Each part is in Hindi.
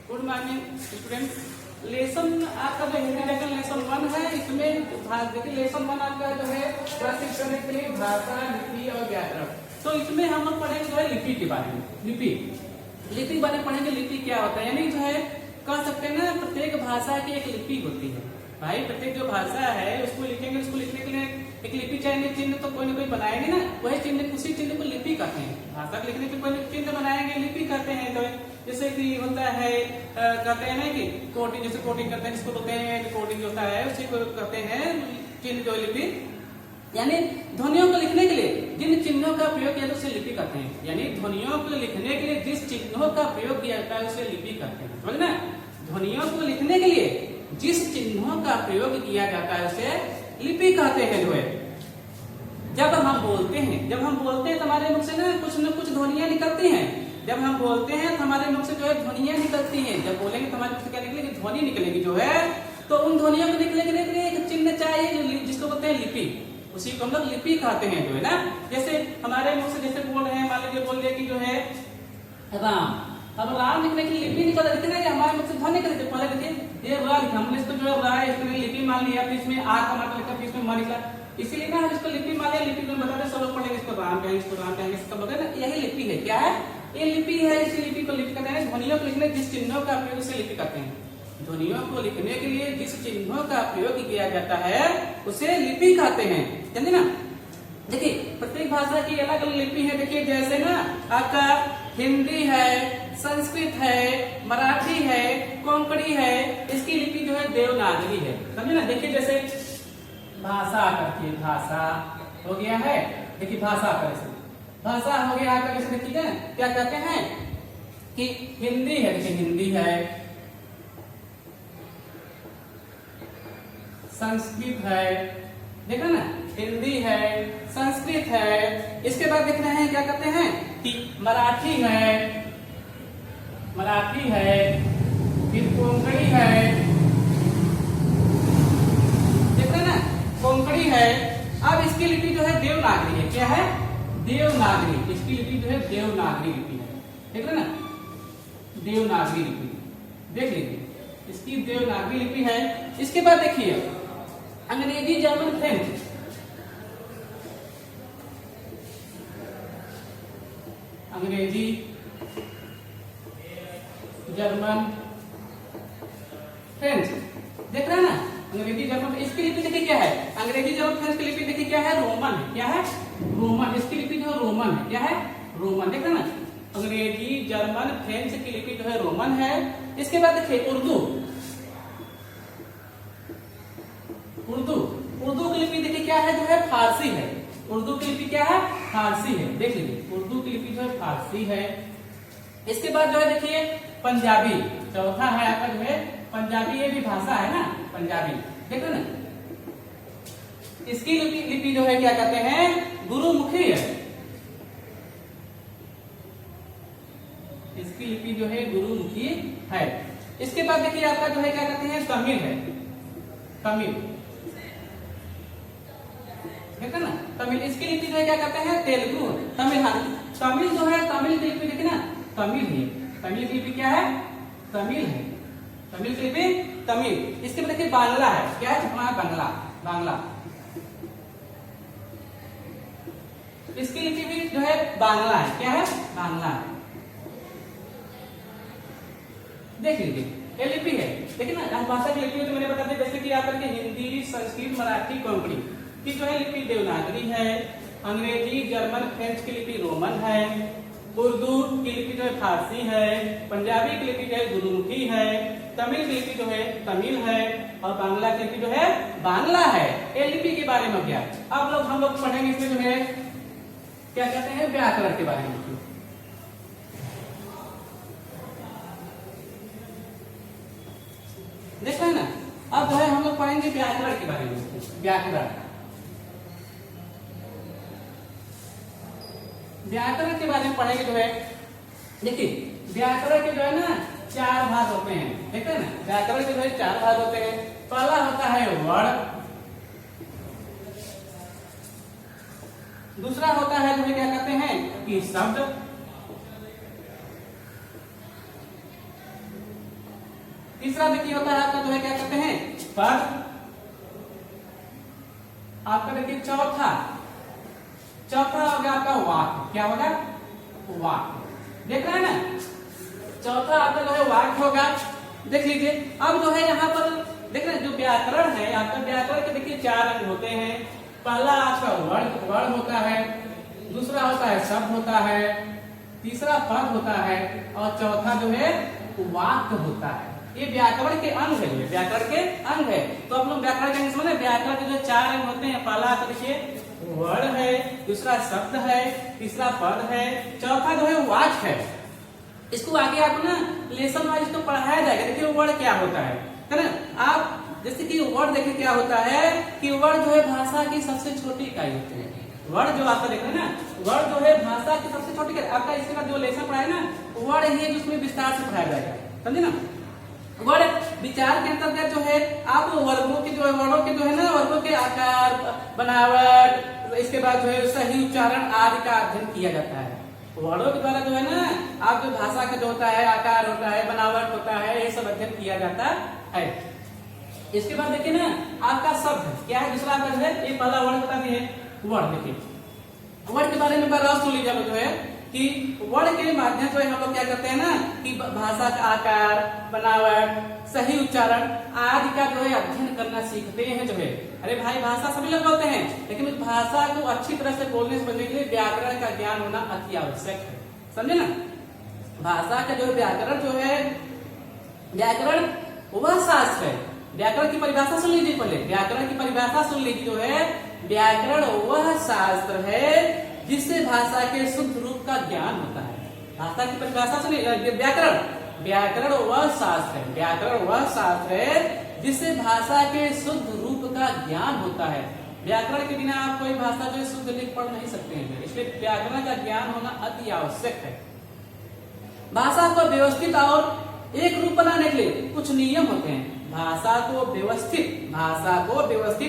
Good morning student. लेसन आपका जो हिंदी व्याकरण लेसन 1 है, इसमें देखिए लेसन 1 आपका जो है प्रशिक्षण करने के लिए भाषा, लिपि और व्याकरण। तो इसमें हम लोग पढ़ेंगे जो है लिपि के बारे में। लिपि बारे में पढ़ेंगे। लिपि क्या होता है, यानी जो है कह सकते हैं ना, प्रत्येक भाषा की एक लिपि होती है भाई। प्रत्येक जो भाषा है उसको लिखेंगे, उसको लिखने के लिए एक लिपि चाहिए। चिन्ह तो कोई ना कोई बनाएंगे ना, वही चिन्ह, उसी चिन्ह को लिपि कहते हैं। भाषा को लिखने के कोई चिन्ह बनाएंगे, लिपि कहते हैं। तो जैसे कि होता है कहते हैं ना कि कोडिंग, जैसे कोडिंग करते हैं, जिसको बोलते हैं कोडिंग होता है, उसी को कहते हैं चिन्ह जो लिपि। यानी ध्वनियों को लिखने के लिए जिन चिन्हों का प्रयोग किया जाता है उसे लिपि कहते हैं। यानी ध्वनियों को लिखने के लिए जिस चिन्हों का प्रयोग किया जाता है उसे लिपि कहते हैं, समझ ना। ध्वनियों को लिखने के लिए जिस चिन्हों का प्रयोग किया जाता है उसे लिपि कहते हैं। जो है जब हम बोलते हैं तो हमारे मुख से ना कुछ ध्वनियां निकलती हैं। जब हम बोलते हैं तो हमारे मुख से जो है ध्वनियां निकलती हैं। जब बोलेंगे तो हमारे मुख से क्या निकलेगी, ध्वनि निकलेगी जो है। तो उन ध्वनियों को निकलने के लिए एक चिन्ह चाहिए जिसको बोलते हैं लिपि। उसी को हम लोग लिपि कहते हैं जो है ना। जैसे हमारे मुख से जैसे बोल रहे हैं, मान लीजिए बोल दिया कि जो है राम, अब राम लिखने की लिपि निकल रही है, हमारे मुख से ध्वनि निकल रही है। पहले देखिए ये रा लिखा, हमने इसको जो है रा इसमें लिपि मान लिया, फिर इसमें आ का मतलब लिखा, फिर इसमें म निकला, इसीलिए ना हम इसको लिपि मान लिया। लिपि में बताते सब लोग पढ़ेंगे, इसको राम कहेंगे, इसको राम कहेंगे, इसका मतलब ना यही लिपि है। क्या है ये लिपि है। इसी लिपि को लिपि कहते हैं। ध्वनियों को लिखने जिस चिन्हों का प्रयोग से लिपि कहते हैं। ध्वनियों को लिखने के लिए जिस चिन्हों का प्रयोग किया जाता है उसे लिपि कहते हैं, समझे ना। देखिए प्रत्येक भाषा की अलग अलग लिपि है। देखिए जैसे ना आपका हिंदी है, संस्कृत है, मराठी है, कोंकणी है, इसकी लिपि जो है देवनागरी है, समझे ना। देखिए जैसे भाषा करके भाषा हो गया है, देखिए भाषा कर भाषा हो गया आपका, कैसे देखिए क्या कहते हैं कि हिंदी है, देखिए हिंदी है, संस्कृत है, देखा ना, हिंदी है, संस्कृत है। इसके बाद देख रहे हैं क्या कहते हैं कि मराठी है, फिर कोंकणी है, देख रहे ना, कोंकणी है। अब इसकी लिपि जो है देवनागरी है। क्या है, देवनागरी। इसकी लिपि जो है देवनागरी लिपि है, देख रहे ना, देवनागरी लिपि देख लीजिए, इसकी देवनागरी लिपि है। इसके बाद देखिए अंग्रेजी, जर्मन, फ्रेंच। अंग्रेजी, जर्मन, फ्रेंच, देख रहे हैं ना, अंग्रेजी, जर्मन। इसकी लिपि देखिए क्या है, अंग्रेजी, जर्मन, फ्रेंच की लिपि देखिए क्या है, रोमन है। क्या है, रोमन। इसकी लिपि जो है रोमन है। क्या है, रोमन, देख रहे हैं ना। अंग्रेजी, जर्मन, फ्रेंच की लिपि जो है रोमन है। इसके बाद देखिए उर्दू की लिपि देखिए क्या है, जो है फारसी है। उर्दू की लिपि क्या है, फारसी है, देख लीजिए उर्दू की लिपि जो है फारसी है। इसके बाद जो है देखिए पंजाबी, चौथा है आपका जो है पंजाबी। ये भी भाषा है ना, पंजाबी, देखो ना। इसकी लिपि जो है क्या कहते हैं, गुरुमुखी है। इसकी लिपि जो है गुरुमुखी है। इसके बाद देखिए आपका जो है क्या कहते हैं, तमिल है, तमिल, देखा ना, तमिल। इसकी लिपि जो है क्या कहते हैं, तेलुगु, तमिल। हाँ, तमिल जो है, तमिल की लिपि देखिए ना, तमिल है। तमिल की लिपि क्या है, तमिल है, तमिल की लिपि तमिल। इसके बाद देखिए बांग्ला है। क्या है, बांग्ला, बांग्ला। इसकी लिपि भी जो है बांग्ला है। क्या है, बांग्ला है, देख लीजिए ये लिपि है। देखिए ना, भाषा की लिपि तो मैंने बता दी, जैसे कि आप करके हिंदी, संस्कृत, मराठी, कोंकणी की जो है लिपि देवनागरी है। अंग्रेजी, जर्मन, फ्रेंच की लिपि रोमन है। उर्दू की लिपि जो है फारसी है। पंजाबी की लिपि जो है गुरुमुखी है। तमिल की लिपि जो है तमिल है। और बांग्ला की लिपि जो है बांग्ला है। ये लिपि के बारे में क्या, अब हम लोग पढ़ेंगे इसमें जो है क्या कहते हैं, व्याकरण के बारे में। देखा है ना, अब जो है हम लोग पढ़ेंगे व्याकरण के बारे में। व्याकरण के बारे में पढ़ेंगे जो है, देखिए व्याकरण के जो है ना 4 भाग होते हैं, ठीक है ना। व्याकरण के जो है 4 भाग होते हैं। पहला होता है वर्ण, दूसरा होता है जो है क्या कहते हैं कि शब्द, तीसरा देखिए होता है आपका जो है क्या कहते हैं पद। आपका देखिए चौथा हो गया आपका वाक्य। क्या होगा? वाक्य। देख रहे हैं ना, चौथा आपका जो है वाक्य होगा। देख लीजिए अब जो है यहाँ पर देख रहे हैं जो व्याकरण है आपका, व्याकरण के देखिए 4 अंग होते हैं। पहला आपका वर्ण होता है, दूसरा होता है शब्द होता है, तीसरा पद होता है और चौथा जो है वाक्य होता है। ये व्याकरण के अंग है, ये व्याकरण के अंग है। तो आप लोग व्याकरण के अंग समझे, व्याकरण के जो 4 अंग होते हैं, पहला तो देखिए वर्ण है, दूसरा शब्द है, तीसरा पद है, चौथा जो है वाक्य है। इसको आगे आपको ना लेसन वाइज तो पढ़ाया जाएगा। देखिए वर्ड क्या होता है ना। आप जैसे कि वर्ड देखिए क्या होता है कि वर्ड जो है भाषा की सबसे छोटी इकाई होती है। वर्ड जो आपका देख रहे हैं ना, वर्ड जो है भाषा की सबसे छोटी इकाई। आपका इसके बाद जो लेसन पढ़ाए ना, वर्ड ही जिसमें विस्तार से पढ़ाया जाएगा, समझे ना। वर्ड विचार के अंतर्गत जो है आप वर्गों के जो है वर्णों के जो है ना, वर्गों के आकार, बनावट, इसके बाद जो है सही उच्चारण आदि का अध्ययन किया जाता है। वर्णों के द्वारा जो है ना आप जो भाषा का जो होता है, आकार होता है, बनावट होता है, ये सब अध्ययन किया जाता है। इसके बाद देखिए ना आपका शब्द क्या है, दूसरा आपका जो है ये पहला वर्ड बता दिए वर्ड। देखिए वर्ड के बारे में बार सुन लीजिए जो है कि वर्ड के माध्यम से हम लोग क्या करते हैं ना कि भाषा का आकार, बनावट, सही उच्चारण आदि का जो है अध्ययन करना सीखते हैं जो है। अरे भाई भाषा सभी लोग बोलते हैं, लेकिन उस भाषा को अच्छी तरह से बोलने समझने के लिए व्याकरण का ज्ञान होना अति आवश्यक है, समझे ना। भाषा का जो व्याकरण जो है, व्याकरण वह शास्त्र है। व्याकरण की परिभाषा सुन लीजिए पहले, व्याकरण की परिभाषा सुन लीजिए जो है, व्याकरण वह शास्त्र है जिससे भाषा के शुद्ध रूप का ज्ञान होता है। भाषा की परिभाषा सुनिए, व्याकरण वह शास्त्र है, व्याकरण वह शास्त्र है जिससे भाषा के शुद्ध रूप का ज्ञान होता है। व्याकरण के बिना आप कोई भाषा जो शुद्ध लिख पढ़ नहीं सकते हैं, इसलिए व्याकरण का ज्ञान होना अति आवश्यक है। भाषा को व्यवस्थित और एक रूप बनाने के लिए कुछ नियम होते हैं। भाषा को व्यवस्थित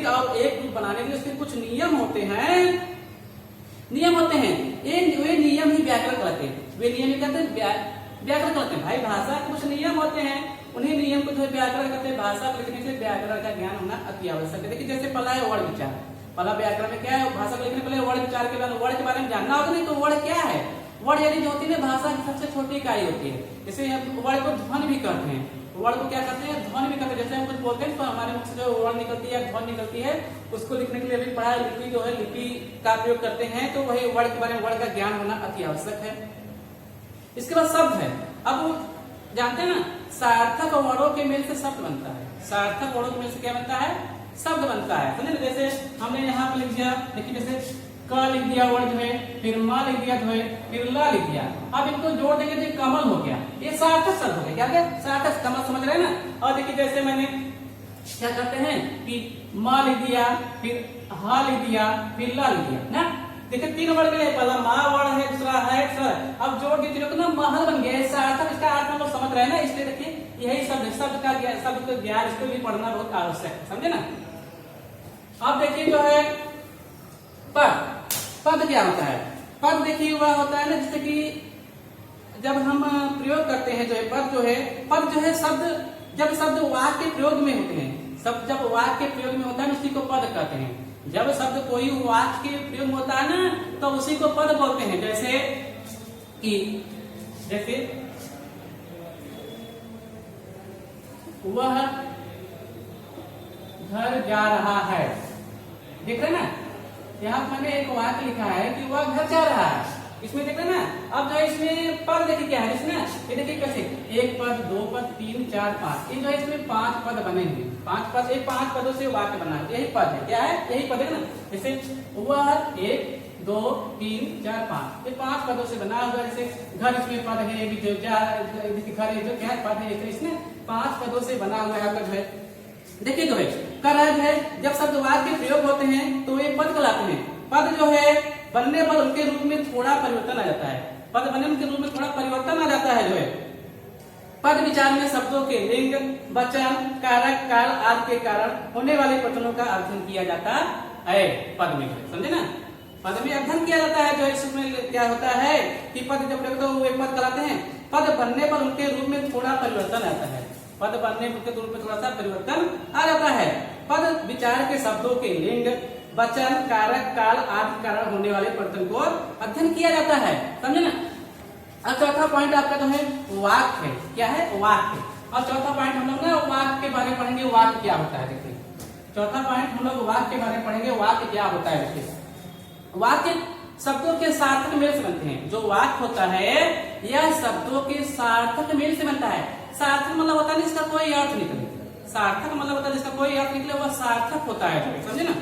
और एक रूप बनाने के लिए उसके कुछ नियम होते हैं। वे नियम ही व्याकरण कहते हैं। वे नियम ही कहते हैं व्याकरण कहते हैं। भाई भाषा के कुछ नियम होते हैं, उन्हीं नियम को जो है व्याकरण कहते हैं। भाषा को लिखने से व्याकरण का ज्ञान होना अति आवश्यक है। देखिए जैसे पहला है वर्ड विचार। पहला व्याकरण में क्या है, भाषा को लिखने पहले वर्ड विचार के बारे में जानना होगा। नहीं तो वर्ड क्या है, वर्ड यानी जो होती है भाषा की सबसे छोटी इकाई होती है। जैसे वर्ड को ध्वनि भी कहते हैं, वर्ड को क्या कहते हैं, ध्वनि भी कहते हैं। जैसे हम कुछ बोलते हैं तो हमारे मुख से जो वर्ड निकलती है, ध्वनि निकलती है, उसको लिखने के लिए अभी पढ़ा लिपि जो है लिपि का प्रयोग करते हैं। तो वही वर्ड के बारे में वर्ड का ज्ञान होना अति आवश्यक है। इसके बाद शब्द है। अब जानते हैं ना सार्थक वर्णों के मेल से शब्द बनता है। सार्थक वर्णों के मेल से क्या बनता है, शब्द बनता है, समझे ना। जैसे हमने यहाँ पर लिख दिया, देखिए जैसे क लिख दिया वर्ड जो है, फिर म लिख दिया जो है, फिर ल लिख दिया। अब इनको जोड़ देंगे तो कमल हो गया, ये सार्थक शब्द हो गया। क्या क्या सार्थक कमल, समझ रहे हैं ना। और देखिए जैसे मैंने क्या करते हैं कि म लिख दिया, फिर ह लिख दिया, फिर ल लिख दिया ना। देखिए 3 वर्ड के लिए पहला मा वर्ड है, दूसरा है सर। अब जोड़ दीजिए तो ना महल बन गया। सार्थक इसका अर्थ हम लोग समझ रहे हैं ना, इसलिए देखिए यही शब्द का ज्ञान, शब्द का ज्ञान इसको भी पढ़ना बहुत आवश्यक है, समझे ना। अब देखिए जो है पद। पद क्या होता है, पद देखिए वह होता है ना जैसे कि जब हम प्रयोग करते हैं जो है पद जो है, पद जो है शब्द, जब शब्द वाक्य के प्रयोग में होते हैं, शब्द जब वाक्य के प्रयोग में होता है उसी को पद कहते हैं। जब शब्द कोई वाक्य के प्रयोग में होता है ना तो उसी को पद बोलते हैं। जैसे कि वह घर जा रहा है, देख रहे ना, यहाँ मैंने एक वाक्य लिखा है कि वह घर जा रहा है। इसमें देख रहे ना, अब जो है इसमें पद देखिए क्या है इसमें, ये देखिए कैसे 1 पद 2 पद 3 4 5, ये जो है इसमें 5 पद बने हुए, 5 पद, ये 5 पदों से वाक्य बना है। यही पद है, क्या है, यही पद है ना। जैसे वह 1 2 3 4 5, ये 5 पदों से बना हुआ। जैसे घर इसमें पद है, जो घर है जो क्या है पद है, इसमें 5 पदों से बना हुआ है। जो है देखिए जो है कर है, जब शब्द वाक्य के प्रयोग होते हैं तो ये पद कहलाते हैं। पद जो है बनने पर उनके रूप में थोड़ा परिवर्तन आ जाता है। पद बनने के रूप में थोड़ा परिवर्तन आ जाता है। जो है पद विचार में शब्दों के लिंग, वचन, कारक, काल आदि के कारण होने वाले प्रश्नों का अध्ययन किया जाता है। पद में समझे ना, पद में अध्ययन किया जाता है। जो इसमें क्या होता है कि पद जब तो वे पद कहलाते हैं। पद बनने पर उनके रूप में थोड़ा परिवर्तन आता है। पद बनने के रूप में थोड़ा सा परिवर्तन आ जाता है। पद विचार के शब्दों के लिंग, वचन, कारक, काल आदि कारण होने वाले परिवर्तन को अध्ययन किया जाता है। समझे ना। अब चौथा पॉइंट आपका जो है वाक्य है। क्या है? वाक्य। और चौथा पॉइंट हम लोग ना वाक्य के बारे में पढ़ेंगे। वाक्य क्या होता है देखिए। चौथा पॉइंट हम लोग वाक्य के बारे में पढ़ेंगे। वाक्य क्या होता है देखिए। वाक्य शब्दों के सार्थक मेल से बनते हैं। जो वाक्य होता है यह शब्दों के सार्थक मेल से बनता है। सार्थक मतलब होता है जिसका कोई अर्थ निकले। सार्थक मतलब होता है जिसका कोई अर्थ निकले, वह सार्थक होता है। समझे ना।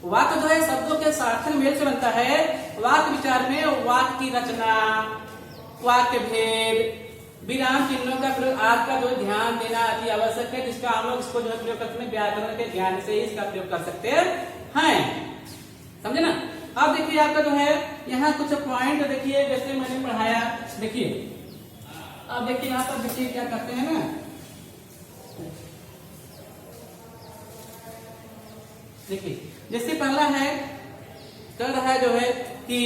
वाक्य जो है शब्दों के सार्थक मेल से बनता है। वाक्य विचार में वाक्य की रचना, वाक्य भेद, विराम चिन्हों का प्रयोग आदि का जो ध्यान देना अति आवश्यक है, जिसका हम लोग इसको जो है प्रयोग करते हैं व्याकरण के ज्ञान से ही इसका प्रयोग कर सकते हैं। समझे ना। अब देखिए आपका जो है यहाँ कुछ पॉइंट देखिए, जैसे मैंने पढ़ाया। देखिए अब देखिए यहाँ पर देखिए क्या करते हैं ना। देखिए जैसे पहला है चल रहा है जो है कि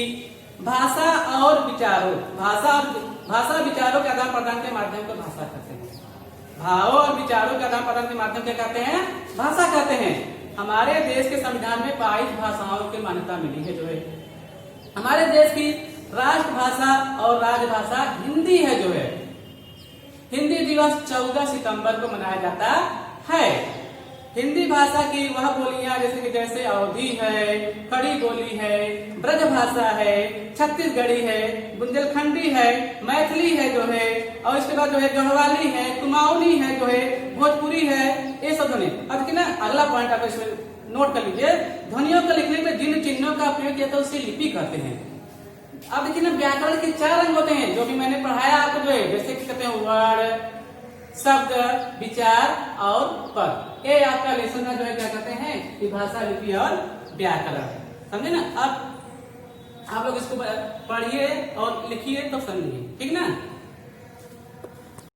भाषा और विचारों, भाषा विचारों के आदान प्रदान के माध्यम को भाषा कहते हैं। भावों और विचारों के आदान प्रदान के माध्यम क्या कहते हैं? भाषा कहते हैं। हमारे देश के संविधान में 22 भाषाओं की मान्यता मिली है। जो है हमारे देश की राष्ट्रभाषा और राजभाषा हिंदी है। जो है हिंदी दिवस 14 सितंबर को मनाया जाता है। हिंदी भाषा की वह बोलियां जैसे अवधी है, खड़ी बोली है, ब्रज भाषा है, छत्तीसगढ़ी है, बुंदेलखंडी है, मैथिली है जो है, और इसके बाद जो है गढ़वाली है, कुमाऊनी है, जो है भोजपुरी है। ये सब ध्वनि। अब देखिए ना अगला पॉइंट आप इसमें नोट कर लीजिए। ध्वनियों को लिखने में जिन चिन्हों का प्रयोग किया था उसे लिपि कहते हैं। अब देखिए ना व्याकरण के 4 अंग होते हैं, जो भी मैंने पढ़ाया आपको। जो है जैसे कहते हैं वर्ण, शब्द, विचार और पद। ये आपका लेसन जो है क्या कहते हैं? भाषा, लिपि और व्याकरण। समझे ना। अब आप लोग इसको पढ़िए और लिखिए तो समझिए। ठीक ना।